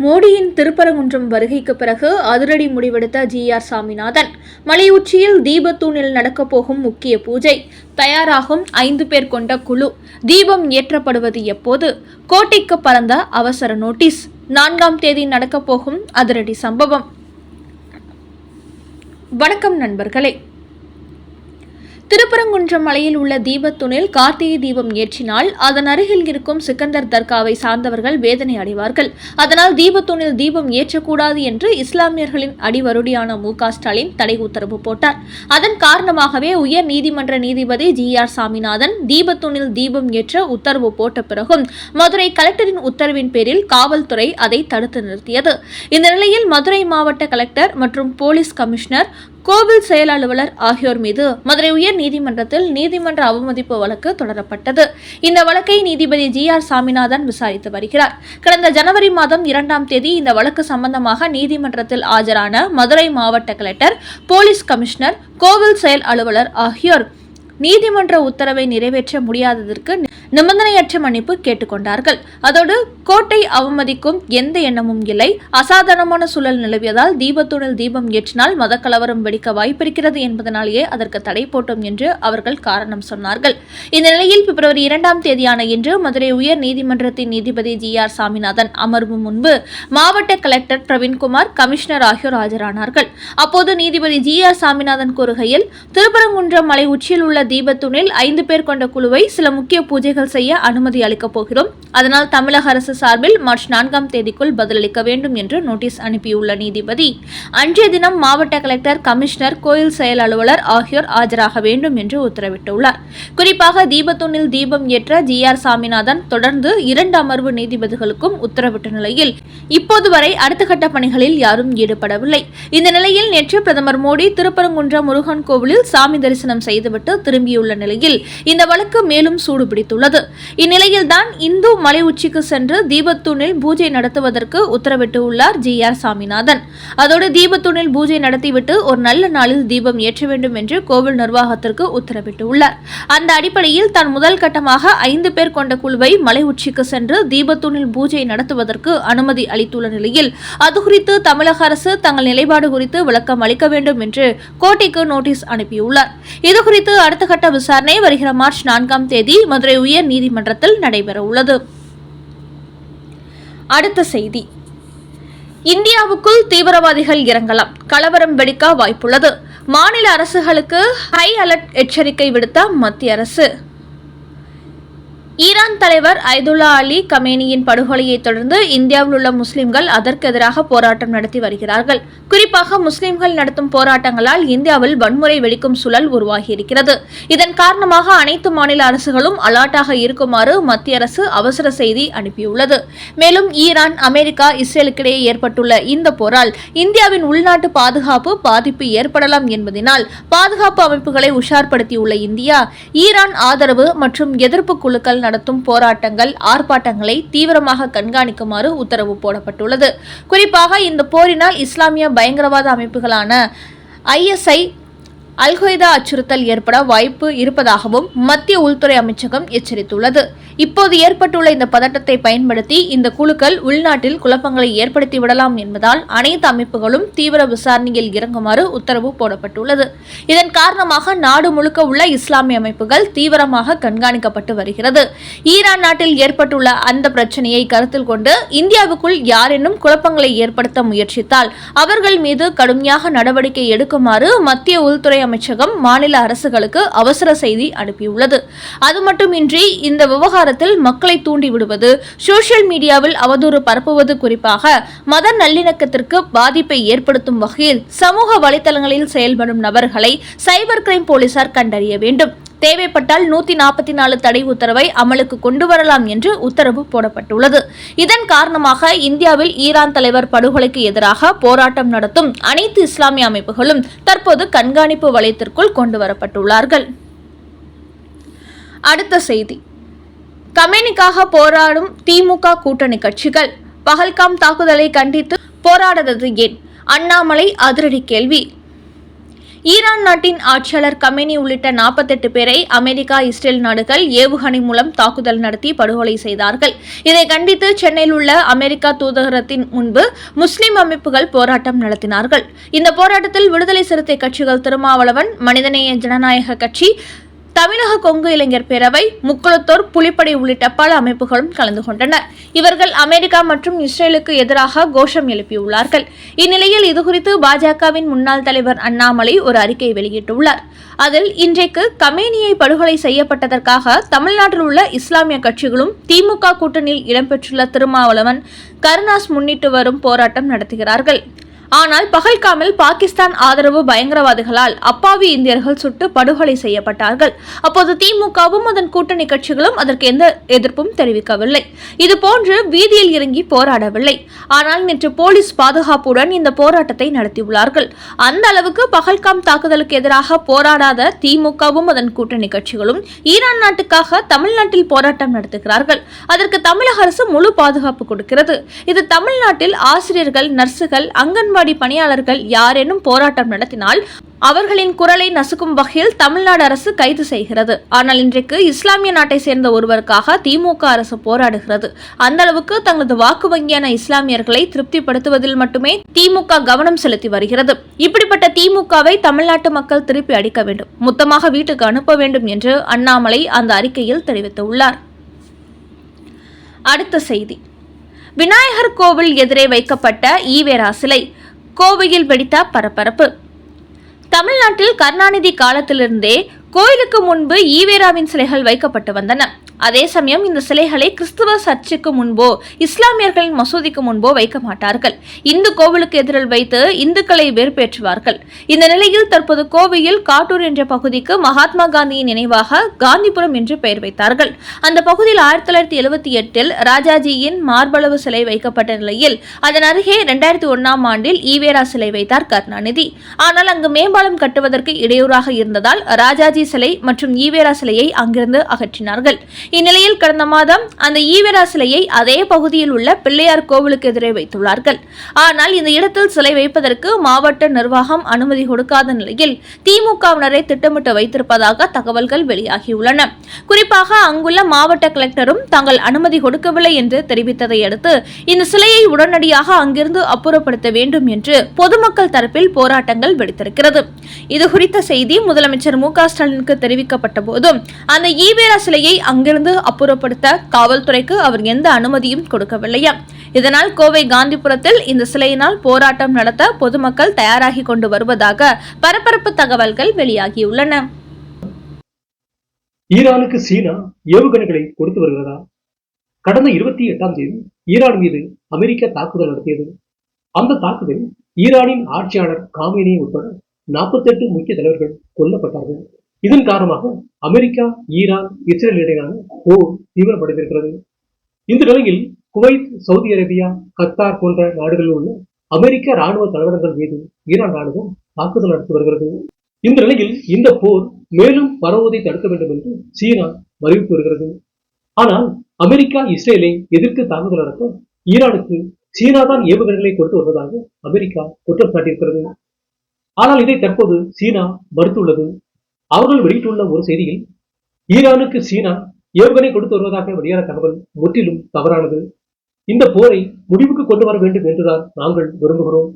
மோடியின் திருப்பரங்குன்றம் வருகைக்கு பிறகு அதிரடி முடிவெடுத்த ஜி.ஆர். சாமிநாதன். மலை உச்சியில் தீபத்தூணில் நடக்கப்போகும் முக்கிய பூஜை. தயாராகும் 5 பேர் கொண்ட குழு. தீபம் ஏற்றப்படுவது எப்போது? கோட்டைக்கு பறந்த அவசர நோட்டீஸ். 4ஆம் தேதி நடக்கப்போகும் அதிரடி சம்பவம். வணக்கம் நண்பர்களே. திருப்பரங்குன்றம் மலையில் உள்ள தீபத்தூணில் கார்த்திகை தீபம் ஏற்றினால் அதன் அருகில் இருக்கும் சிக்கந்தர் தர்காவை சார்ந்தவர்கள் வேதனை அடைவார்கள். அதனால் தீபத்தூணில் தீபம் ஏற்றக்கூடாது என்று இஸ்லாமியர்களின் அடிவருடியான மு.க. ஸ்டாலின் தடை உத்தரவு போட்டார். அதன் காரணமாகவே உயர் நீதிமன்ற நீதிபதி ஜி.ஆர். சாமிநாதன் தீபத்தூணில் தீபம் ஏற்ற உத்தரவு போட்ட பிறகும் மதுரை கலெக்டரின் உத்தரவின் பேரில் காவல்துறை அதை தடுத்து நிறுத்தியது. இந்த நிலையில் மதுரை மாவட்ட கலெக்டர் மற்றும் போலீஸ் கமிஷனர், கோவில் செயல் அலுவலர் ஆகியோர் மீது மதுரை உயர் நீதிமன்றத்தில் நீதிமன்ற அவமதிப்பு வழக்கு தொடரப்பட்டது. இந்த வழக்கை நீதிபதி ஜி.ஆர். சாமிநாதன் விசாரித்து வருகிறார். கடந்த ஜனவரி மாதம் 2ஆம் தேதி இந்த வழக்கு சம்பந்தமாக நீதிமன்றத்தில் ஆஜரான மதுரை மாவட்ட கலெக்டர், போலீஸ் கமிஷனர், கோவில் செயல் அலுவலர் ஆகியோர் நீதிமன்ற உத்தரவை நிறைவேற்ற முடியாததற்கு நிபந்தனையற்ற மன்னிப்பு கேட்டுக்கொண்டார்கள். அதோடு கோட்டை அவமதிக்கும் எந்த எண்ணமும் இல்லை, அசாதாரணமான சூழல் நிலவியதால் தீபத்தூணில் தீபம் ஏற்றினால் மதக்கலவரம் வெடிக்க வாய்ப்பிருக்கிறது என்பதனாலேயே அதற்கு தடை போட்டோம் என்று அவர்கள் காரணம் சொன்னார்கள். இந்த நிலையில் பிப்ரவரி 2ஆம் தேதியான இன்று மதுரை உயர் நீதிமன்றத்தின் நீதிபதி ஜி.ஆர். சாமிநாதன் அமர்வு முன்பு மாவட்ட கலெக்டர் பிரவீன்குமார், கமிஷனர் ஆகியோர் ஆஜரானார்கள். அப்போது நீதிபதி ஜி.ஆர். சாமிநாதன் கூறுகையில், திருப்பரங்குன்றம் மலை உச்சியில் உள்ள தீபத்தூணில் 5 பேர் கொண்ட குழுவை சில முக்கிய பூஜைகள் செய்ய அனுமதி அளிக்கப் போகிறோம். அதனால் தமிழக அரசு சார்பில் மார்ச் 4ஆம் தேதிக்குள் பதிலளிக்க வேண்டும் என்று நோட்டீஸ் அனுப்பியுள்ள நீதிபதி, அன்றைய தினம் மாவட்ட கலெக்டர், கமிஷனர், கோயில் செயல் அலுவலர் ஆகியோர் ஆஜராக வேண்டும் என்று உத்தரவிட்டுள்ளார். குறிப்பாக தீபத்தூணில் தீபம் ஏற்ற ஜி.ஆர். சாமிநாதன் தொடர்ந்து 2 அமர்வு நீதிபதிகளுக்கும் உத்தரவிட்ட நிலையில் இப்போது வரை அடுத்த கட்ட பணிகளில் யாரும் ஈடுபடவில்லை. இந்த நிலையில் நேற்று பிரதமர் மோடி திருப்பரங்குன்றம் முருகன் கோவிலில் சாமி தரிசனம் செய்துவிட்டு திரும்பியுள்ள நிலையில் இந்த வழக்கு மேலும் சூடுபிடித்துள்ளது. இந்நிலையில் தான் இந்து மலை உச்சிக்கு சென்று தீபத்தூணில் பூஜை நடத்துவதற்கு உத்தரவிட்டுள்ளார் ஜி.ஆர். சாமிநாதன். அதோடு தீபத்தூணில் பூஜை நடத்திவிட்டு ஒரு நல்ல நாளில் தீபம் ஏற்ற வேண்டும் என்று கோவில் நிர்வாகத்திற்கு உத்தரவிட்டுள்ளார். அந்த அடிப்படையில் தான் முதல் கட்டமாக 5 பேர் கொண்ட குழுவை மலை உச்சிக்கு சென்று தீபத்தூணில் பூஜை நடத்துவதற்கு அனுமதி அளித்துள்ள நிலையில் அது குறித்து தமிழக அரசு தங்கள் நிலைப்பாடு குறித்து விளக்கம் அளிக்க வேண்டும் என்று கோட்டைக்கு நோட்டீஸ் அனுப்பியுள்ளார். இதுகுறித்து அடுத்த கட்ட விசாரணை வருகிற மார்ச் 4ஆம் தேதி மதுரை உயர் நீதிமன்றத்தில் நடைபெற உள்ளது. அடுத்த செய்தி. இந்தியாவுக்குள் தீவிரவாதிகள் இறங்கலாம், கலவரம் வெடிக்க வாய்ப்புள்ளது. மாநில அரசுகளுக்கு ஹை அலர்ட் எச்சரிக்கை விடுத்த மத்திய அரசு. ஈரான் தலைவர் அயதுல்லா அலி கமேனியின் படுகொலையை தொடர்ந்து இந்தியாவில் உள்ள முஸ்லிம்கள் அதற்கு எதிராக போராட்டம் நடத்தி வருகிறார்கள். குறிப்பாக முஸ்லிம்கள் நடத்தும் போராட்டங்களால் இந்தியாவில் வன்முறை வெடிக்கும் சூழல் உருவாகியிருக்கிறது. இதன் காரணமாக அனைத்து மாநில அரசுகளும் அலர்ட்டாக இருக்குமாறு மத்திய அரசு அவசர செய்தி அனுப்பியுள்ளது. மேலும் ஈரான், அமெரிக்கா, இஸ்ரேலுக்கிடையே ஏற்பட்டுள்ள இந்த போரால் இந்தியாவின் உள்நாட்டு பாதுகாப்பு பாதிப்பு ஏற்படலாம் என்பதனால் பாதுகாப்பு அமைப்புகளை உஷார்படுத்தியுள்ள இந்தியா, ஈரான் ஆதரவு மற்றும் எதிர்ப்பு குழுக்கள் நடத்தும் போராட்டங்கள், ஆர்ப்பாட்டங்களை தீவிரமாக கண்காணிக்குமாறு உத்தரவு போடப்பட்டுள்ளது. குறிப்பாக இந்த போரினால் இஸ்லாமிய பயங்கரவாத அமைப்புகளான ISI, அல்-கொய்தா அச்சுறுத்தல் ஏற்பட வாய்ப்பு இருப்பதாகவும் மத்திய உள்துறை அமைச்சகம் எச்சரித்துள்ளது. இப்போது ஏற்பட்டுள்ள இந்த பதட்டத்தை பயன்படுத்தி இந்த குழுக்கள் உள்நாட்டில் குழப்பங்களை ஏற்படுத்தி விடலாம் என்பதால் அனைத்து அமைப்புகளும் தீவிர விசாரணையில் இறங்குமாறு உத்தரவு போடப்பட்டுள்ளது. இதன் காரணமாக நாடு முழுக்க உள்ள இஸ்லாமிய அமைப்புகள் தீவிரமாக கண்காணிக்கப்பட்டு வருகிறது. ஈரான் நாட்டில் ஏற்பட்டுள்ள அந்த பிரச்சனையை கருத்தில் கொண்டு இந்தியாவுக்குள் யாரேனும் குழப்பங்களை ஏற்படுத்த முயற்சித்தால் அவர்கள் மீது கடுமையாக நடவடிக்கை எடுக்குமாறு மத்திய உள்துறை அமைச்சகம் மாநில அரசுகளுக்கு அவசர செய்தி அனுப்பியுள்ளது. அது மட்டுமின்றி இந்த விவகாரத்தில் மக்களை தூண்டிவிடுவது, சோசியல் மீடியாவில் அவதூறு பரப்புவது, குறிப்பாக மத நல்லிணக்கத்திற்கு பாதிப்பை ஏற்படுத்தும் வகையில் சமூக வலைதளங்களில் செயல்படும் நபர்களை சைபர் கிரைம் போலீசார் கண்டறிய வேண்டும். தேவைப்பட்டால் 144 தடை உத்தரவை அமலுக்கு கொண்டு வரலாம் என்று உத்தரவு போடப்பட்டுள்ளது. இதன் காரணமாக இந்தியாவில் ஈரான் தலைவர் படுகொலைக்கு எதிராக போராட்டம் நடத்தும் அனைத்து இஸ்லாமிய அமைப்புகளும் தற்போது கண்காணிப்பு வலயத்திற்குள் கொண்டு வரப்பட்டுள்ளார்கள். அடுத்த செய்தி. கமேனிக்காக போராடும் திமுக கூட்டணி கட்சிகள். பஹல்காம் தாக்குதலை கண்டித்து போராடாதது ஏன்? அண்ணாமலை அதிரடி கேள்வி. ஈரான் நாட்டின் ஆட்சியாளர் கமேனி உள்ளிட்ட 48 பேரை அமெரிக்கா, இஸ்ரேல் நாடுகள் ஏவுகணை மூலம் தாக்குதல் நடத்தி படுகொலை செய்தார்கள். இதை கண்டித்து சென்னையில் உள்ள அமெரிக்கா தூதரகத்தின் முன்பு முஸ்லிம் அமைப்புகள் போராட்டம் நடத்தினார்கள். இந்த போராட்டத்தில் விடுதலை சிறுத்தை கட்சிகள், திருமாவளவன், மனிதநேய ஜனநாயக கட்சி, தமிழக கொங்கு இளைஞர் பேரவை, முக்குளத்தோர், புலிப்படை உள்ளிட்ட பல அமைப்புகளும் கலந்து கொண்டனர். இவர்கள் அமெரிக்கா மற்றும் இஸ்ரேலுக்கு எதிராக கோஷம் எழுப்பியுள்ளார்கள். இந்நிலையில் இதுகுறித்து பாஜகவின் முன்னாள் தலைவர் அண்ணாமலை ஒரு அறிக்கை வெளியிட்டுள்ளார். அதில் இன்றைக்கு கமேனியை படுகொலை செய்யப்பட்டதற்காக தமிழ்நாட்டில் உள்ள இஸ்லாமிய கட்சிகளும் திமுக கூட்டணியில் இடம்பெற்றுள்ள திருமாவளவன், கருணாஸ் முன்னிட்டு வரும் போராட்டம் நடத்துகிறார்கள். ஆனால் பகல்காமில் பாகிஸ்தான் ஆதரவு பயங்கரவாதிகளால் அப்பாவி இந்தியர்கள் சுட்டு படுகொலை செய்யப்பட்டார்கள். அப்போது திமுகவும் அதன் கூட்டணி கட்சிகளும் அதற்கு எந்த எதிர்ப்பும் தெரிவிக்கவில்லை. இதுபோன்று வீதியில் இறங்கி போராடவில்லை. ஆனால் நேற்று போலீஸ் பாதுகாப்புடன் இந்த போராட்டத்தை நடத்தியுள்ளார்கள். அந்த அளவுக்கு பகல்காம் தாக்குதலுக்கு எதிராக போராடாத திமுகவும் அதன் கூட்டணி கட்சிகளும் ஈரான் நாட்டுக்காக தமிழ்நாட்டில் போராட்டம் நடத்துகிறார்கள். அதற்கு தமிழக அரசு முழு பாதுகாப்பு கொடுக்கிறது. இது தமிழ்நாட்டில் ஆசிரியர்கள், நர்சுகள், அங்கன்வாடி பணியாளர்கள் யாரேனும் போராட்டம் நடத்தினால் அவர்களின் குரலை நசுக்கும் வகையில் தமிழ்நாடு அரசு கைது செய்கிறது. ஆனால் இன்றைக்கு இஸ்லாமிய நாட்டை சேர்ந்த ஒருவருக்காக திமுக அரசு போராடுகிறது. அந்த அளவுக்கு தங்களது வாக்கு வங்கியான இஸ்லாமியர்களை திருப்திப்படுத்துவதில் மட்டுமே திமுக கவனம் செலுத்தி வருகிறது. இப்படிப்பட்ட திமுகவை தமிழ்நாட்டு மக்கள் திருப்பி அடிக்க வேண்டும், மொத்தமாக வீட்டுக்கு அனுப்ப வேண்டும் என்று அண்ணாமலை அந்த அறிக்கையில் தெரிவித்துள்ளார். அடுத்த செய்தி, விநாயகர் கோவில் எதிரே வைக்கப்பட்ட ஈவேரா சிலை கோவையில் வெடித்த பரபரப்பு. தமிழ்நாட்டில் கருணாநிதி காலத்திலிருந்தே கோயிலுக்கு முன்பு ஈவேராவின் சிலைகள் வைக்கப்பட்டு வந்தன. அதே சமயம் இந்த சிலைகளை கிறிஸ்துவ சர்ச்சுக்கு முன்போ இஸ்லாமியர்களின் மசூதிக்கு முன்போ வைக்க மாட்டார்கள். இந்து கோவிலுக்கு எதிரில் வைத்து இந்துக்களை வெறுப்பேற்றுவார்கள். இந்த நிலையில் தற்போது கோவையில் காட்டூர் என்ற பகுதிக்கு மகாத்மா காந்தியின் நினைவாக காந்திபுரம் என்று பெயர் வைத்தார்கள். அந்த பகுதியில் 1978 ராஜாஜியின் மார்பளவு சிலை வைக்கப்பட்ட நிலையில் அதன் அருகே 2001 ஆண்டில் ஈவேரா சிலை வைத்தார் கருணாநிதி. ஆனால் அங்கு மேம்பாலம் கட்டுவதற்கு இடையூறாக இருந்ததால் ராஜாஜி சிலை மற்றும் ஈவேரா சிலையை அங்கிருந்து அகற்றினார்கள். இந்நிலையில் கடந்த மாதம் அந்த ஈவேரா சிலையை அதே பகுதியில் உள்ள பிள்ளையார் கோவிலுக்கு எதிரே வைத்துள்ளார்கள். ஆனால் இந்த இடத்தில் சிலை வைப்பதற்கு மாவட்ட நிர்வாகம் அனுமதி கொடுக்காத நிலையில் திமுகவினரை திட்டமிட்டு வைத்திருப்பதாக தகவல்கள் வெளியாகியுள்ளன. குறிப்பாக அங்குள்ள மாவட்ட கலெக்டரும் தாங்கள் அனுமதி கொடுக்கவில்லை என்று தெரிவித்ததை அடுத்து இந்த சிலையை உடனடியாக அங்கிருந்து அப்புறப்படுத்த வேண்டும் என்று பொதுமக்கள் தரப்பில் போராட்டங்கள் வெடித்திருக்கிறது. இதுகுறித்த செய்தி முதலமைச்சர் மு க ஸ்டாலினுக்கு தெரிவிக்கப்பட்ட போதும் அந்த ஈவேரா சிலையை அங்கிருந்து அப்புறப்படுத்த காவல்துறைக்கு அவர் எந்த அனுமதியும் கொடுக்கவில்லையா. இதனால் கோவை காந்திபுரத்தில் இந்த சிலையினால் போராட்டம் நடத்த பொதுமக்கள் தயாராகி கொண்டு வருவதாக பரபரப்பு தகவல்கள் வெளியாகியுள்ளன. ஈரானுக்கு சீனா ஏவுகணைகளை கொடுத்து வருகிறதா? கடந்த 28ஆம் தேதி ஈரான் மீது அமெரிக்கா தாக்குதல் நடத்தியது. அந்த தாக்குதல் ஈரானின் ஆட்சியாளர் காமேனி உட்பட 48 முக்கிய தலைவர்கள் கொல்லப்பட்டார்கள். இதன் காரணமாக அமெரிக்கா, ஈரான், இஸ்ரேல் இடையிலான போர் தீவிரமடைந்திருக்கிறது. இந்த நிலையில் குவைத், சவுதி அரேபியா, கத்தார் போன்ற நாடுகளில் உள்ள அமெரிக்க ராணுவ தளவாடங்கள் மீது ஈரான் ராணுவம் தாக்குதல் நடத்தி வருகிறது. இந்த நிலையில் இந்த போர் மேலும் பரவுவதை தடுக்க வேண்டும் என்று சீனா அறிவிப்பு வருகிறது. ஆனால் அமெரிக்கா, இஸ்ரேலை எதிர்த்து தாக்குதல் நடத்த ஈரானுக்கு சீனா தான் ஏவுகணைகளை கொடுத்து வருவதாக அமெரிக்கா குற்றம் சாட்டியிருக்கிறது. ஆனால் இதை தற்போது சீனா மறுத்துள்ளது. அவர்கள் வெளியிட்டுள்ள ஒரு செய்தியில், ஈரானுக்கு சீனா ஏவுகணை கொடுத்து வருவதாக வெளியான தகவல் முற்றிலும் தவறானது. இந்த போரை முடிவுக்கு கொண்டு வர வேண்டும் என்றுதான் நாங்கள் விரும்புகிறோம்.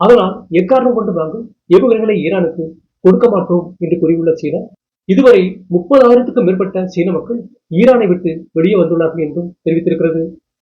அதனால் எக்காரணம் கொண்டு நாங்கள் ஏவுகணைகளை ஈரானுக்கு கொடுக்க மாட்டோம் என்று கூறியுள்ள சீனா, இதுவரை 30,000க்கும் மேற்பட்ட சீன மக்கள் ஈரானை விட்டு வெளியே வந்துள்ளார்கள் என்றும் தெரிவித்திருக்கிறது.